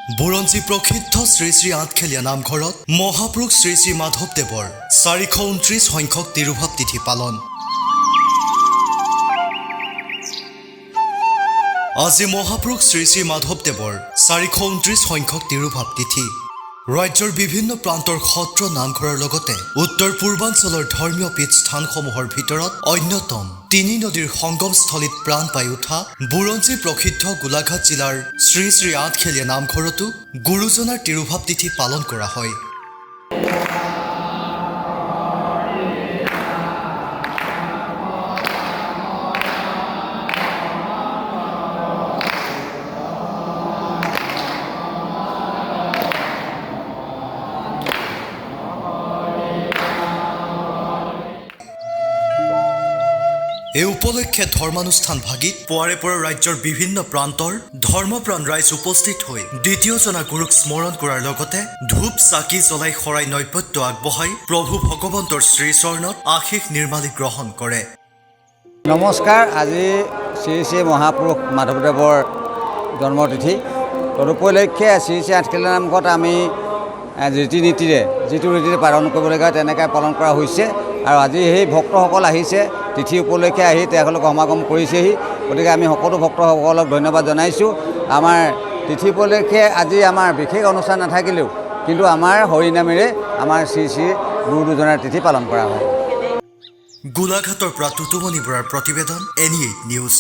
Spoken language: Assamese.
বুৰঞ্জী প্ৰসিদ্ধ শ্ৰী শ্ৰী আঠখেলীয়া নামঘৰত মহাপুৰুষ শ্ৰী শ্ৰী মাধৱদেৱৰ 429 সংখ্যক তিৰুভাৱ তিথি পালন। আজি মহাপুৰুষ শ্ৰী শ্ৰী মাধৱদেৱৰ 429 সংখ্যক তিৰুভাৱ তিথি। ৰাজ্যৰ বিভিন্ন প্ৰান্তৰ সত্ৰ নামঘৰৰ লগতে উত্তৰ পূৰ্বাঞ্চলৰ ধৰ্মীয় পীঠস্থানসমূহৰ ভিতৰত অন্যতম তিনি নদীৰ সংগমস্থলীত প্ৰাণ পাই উঠা বুৰঞ্জী প্ৰসিদ্ধ গোলাঘাট জিলাৰ শ্ৰী শ্ৰী আঠখেলীয়া নামঘৰতো গুৰুজনাৰ তিৰুভাৱ তিথি পালন কৰা হয়। এই উপলক্ষে ধৰ্মানুষ্ঠান ভাগিত পুৱাৰে পৰা ৰাজ্যৰ বিভিন্ন প্ৰান্তৰ ধৰ্মপ্ৰাণ ৰাইজ উপস্থিত হৈ দ্বিতীয়জনা গুৰুক স্মৰণ কৰাৰ লগতে ধূপ চাকি জ্বলাই শৰাই নৈবেদ্য আগবঢ়াই প্ৰভু ভগৱন্তৰ শ্ৰীচৰণত আশীষ নিৰ্মালি গ্ৰহণ কৰে। নমস্কাৰ। আজি শ্ৰী শ্ৰী মহাপুৰুষ মাধৱদেৱৰ জন্মতিথি তদুপলক্ষে শ্ৰী শ্ৰী আঠখেলীয়া নামঘৰত আমি ৰীতি নীতিৰে যিটো ৰীতিৰে পালন কৰিবলগীয়া তেনেকৈ পালন কৰা হৈছে। আৰু আজি সেই ভক্তসকল আহিছে তিথি উপলক্ষে আহি তেওঁলোকক সমাগম কৰিছেহি। গতিকে আমি সকলো ভক্তসকলক ধন্যবাদ জনাইছোঁ। আমাৰ তিথি উপলক্ষে আজি আমাৰ বিশেষ অনুষ্ঠান নাথাকিলেও কিন্তু আমাৰ হৰিনামেৰে আমাৰ শ্ৰী শ্ৰী গুৰু দুজনাৰ তিথি পালন কৰা হয়। গোলাঘাটৰ পৰা টুটুমণি বৰাৰ প্ৰতিবেদন NE8 নিউজ।